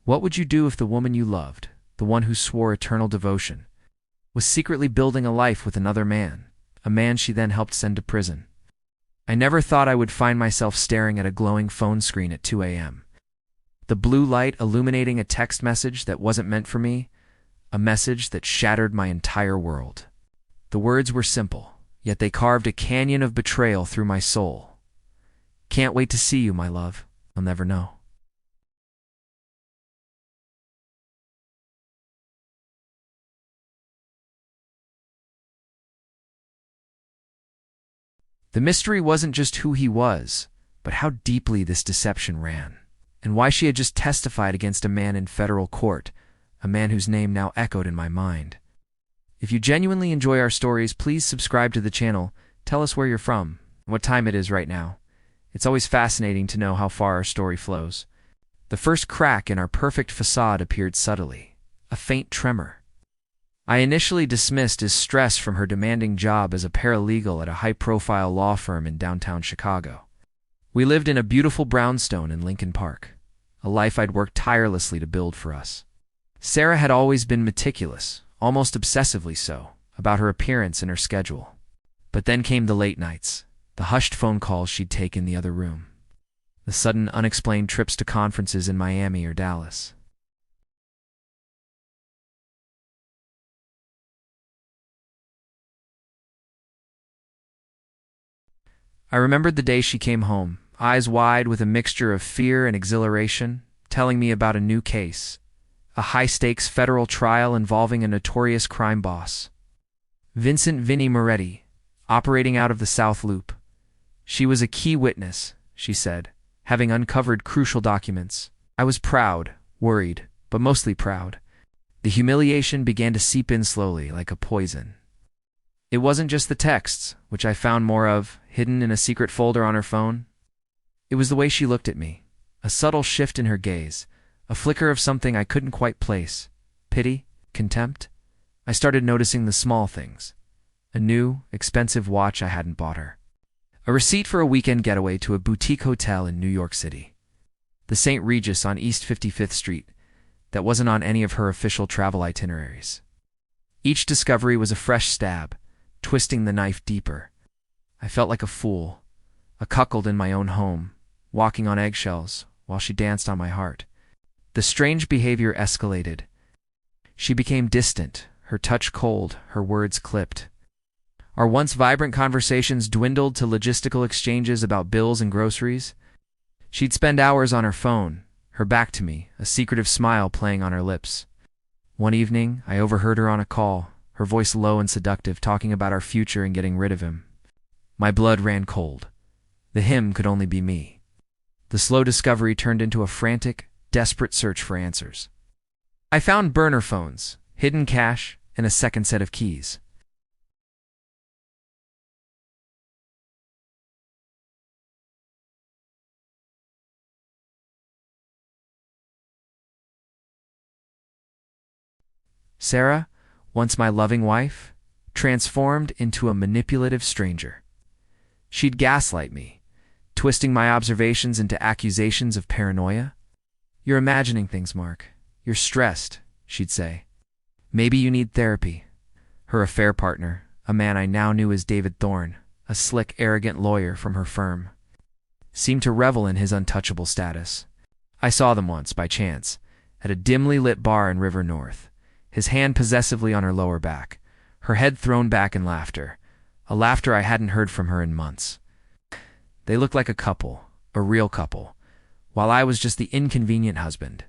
What would you do if the woman you loved, the one who swore eternal devotion, was secretly building a life with another man, a man she then helped send to prison? I never thought I would find myself staring at a glowing phone screen at 2 a.m. The blue light illuminating a text message that wasn't meant for me, a message that shattered my entire world. The words were simple, yet they carved a canyon of betrayal through my soul. Can't wait to see you, my love. You'll never know. The mystery wasn't just who he was, but how deeply this deception ran, and why she had just testified against a man in federal court, a man whose name now echoed in my mind. If you genuinely enjoy our stories, please subscribe to the channel, tell us where you're from, and what time it is right now. It's always fascinating to know how far our story flows. The first crack in our perfect facade appeared subtly, a faint tremor. I initially dismissed as stress from her demanding job as a paralegal at a high-profile law firm in downtown Chicago. We lived in a beautiful brownstone in Lincoln Park, a life I'd worked tirelessly to build for us. Sarah had always been meticulous, almost obsessively so, about her appearance and her schedule. But then came the late nights, the hushed phone calls she'd take in the other room, the sudden unexplained trips to conferences in Miami or Dallas. I remembered the day she came home, eyes wide with a mixture of fear and exhilaration, telling me about a new case, a high-stakes federal trial involving a notorious crime boss, Vincent "Vinny" Moretti, operating out of the South Loop. She was a key witness, she said, having uncovered crucial documents. I was proud, worried, but mostly proud. The humiliation began to seep in slowly, like a poison. It wasn't just the texts, which I found more of, hidden in a secret folder on her phone. It was the way she looked at me, a subtle shift in her gaze, a flicker of something I couldn't quite place. Pity? Contempt? I started noticing the small things. A new, expensive watch I hadn't bought her. A receipt for a weekend getaway to a boutique hotel in New York City. The St. Regis on East 55th Street, that wasn't on any of her official travel itineraries. Each discovery was a fresh stab, twisting the knife deeper. I felt like a fool, a cuckold in my own home, walking on eggshells while she danced on my heart. The strange behavior escalated. She became distant, her touch cold, her words clipped. Our once vibrant conversations dwindled to logistical exchanges about bills and groceries. She'd spend hours on her phone, her back to me, a secretive smile playing on her lips. One evening, I overheard her on a call, her voice low and seductive, talking about our future and getting rid of him. My blood ran cold. The him could only be me. The slow discovery turned into a frantic, desperate search for answers. I found burner phones, hidden cash, and a second set of keys. Sarah, once my loving wife, transformed into a manipulative stranger. She'd gaslight me, twisting my observations into accusations of paranoia. "You're imagining things, Mark. You're stressed," she'd say. "Maybe you need therapy." Her affair partner, a man I now knew as David Thorne, a slick, arrogant lawyer from her firm, seemed to revel in his untouchable status. I saw them once, by chance, at a dimly lit bar in River North, his hand possessively on her lower back, her head thrown back in laughter, a laughter I hadn't heard from her in months. They looked like a couple, a real couple, while I was just the inconvenient husband,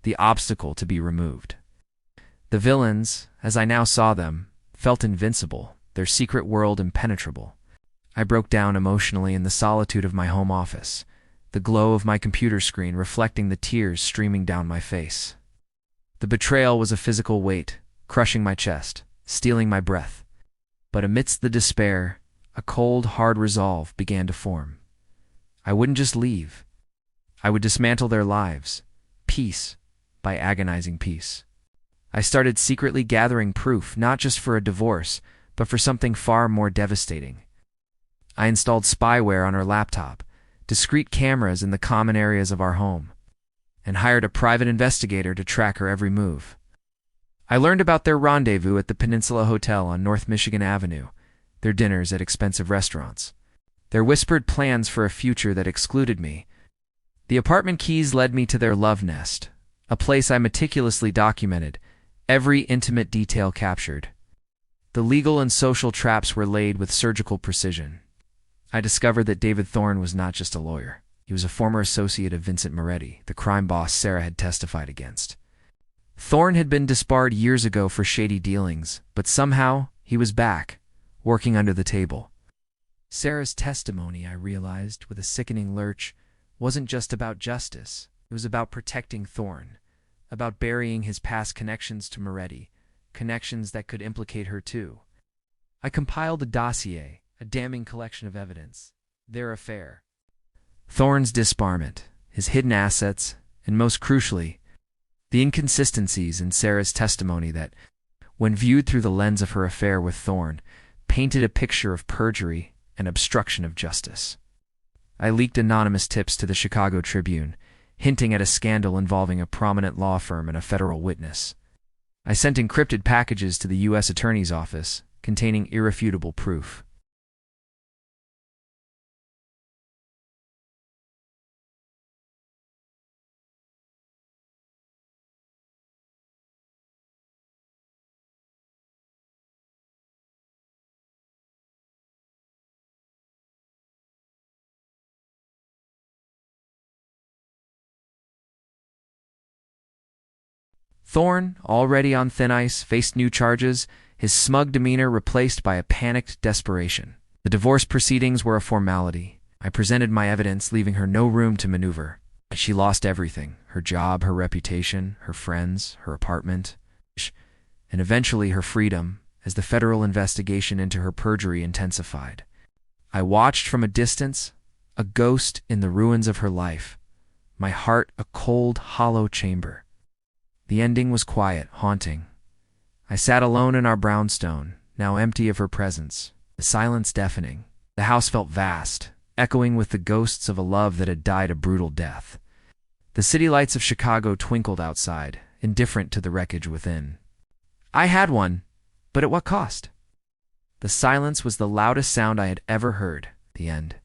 the obstacle to be removed. The villains, as I now saw them, felt invincible, their secret world impenetrable. I broke down emotionally in the solitude of my home office, the glow of my computer screen reflecting the tears streaming down my face. The betrayal was a physical weight, crushing my chest, stealing my breath. But amidst the despair, a cold, hard resolve began to form. I wouldn't just leave. I would dismantle their lives, piece by agonizing piece. I started secretly gathering proof, not just for a divorce, but for something far more devastating. I installed spyware on her laptop, discrete cameras in the common areas of our home, and hired a private investigator to track her every move. I learned about their rendezvous at the Peninsula Hotel on North Michigan Avenue, their dinners at expensive restaurants, their whispered plans for a future that excluded me. The apartment keys led me to their love nest, a place I meticulously documented, every intimate detail captured. The legal and social traps were laid with surgical precision. I discovered that David Thorne was not just a lawyer. He was a former associate of Vincent Moretti, the crime boss Sarah had testified against. Thorne had been disbarred years ago for shady dealings, but somehow he was back, working under the table. Sarah's testimony, I realized with a sickening lurch, wasn't just about justice. It was about protecting Thorne, about burying his past connections to Moretti, connections that could implicate her too. I compiled a dossier, a damning collection of evidence. Their affair, Thorne's disbarment, his hidden assets, and most crucially, the inconsistencies in Sarah's testimony that, when viewed through the lens of her affair with Thorne, painted a picture of perjury and obstruction of justice. I leaked anonymous tips to the Chicago Tribune, hinting at a scandal involving a prominent law firm and a federal witness. I sent encrypted packages to the U.S. Attorney's Office containing irrefutable proof. Thorne, already on thin ice, faced new charges, his smug demeanor replaced by a panicked desperation. The divorce proceedings were a formality. I presented my evidence, leaving her no room to maneuver. She lost everything: her job, her reputation, her friends, her apartment, and eventually her freedom, as the federal investigation into her perjury intensified. I watched from a distance, a ghost in the ruins of her life, my heart a cold, hollow chamber. The ending was quiet, haunting. I sat alone in our brownstone, now empty of her presence, the silence deafening. The house felt vast, echoing with the ghosts of a love that had died a brutal death. The city lights of Chicago twinkled outside, indifferent to the wreckage within. I had one, but at what cost? The silence was the loudest sound I had ever heard. The end.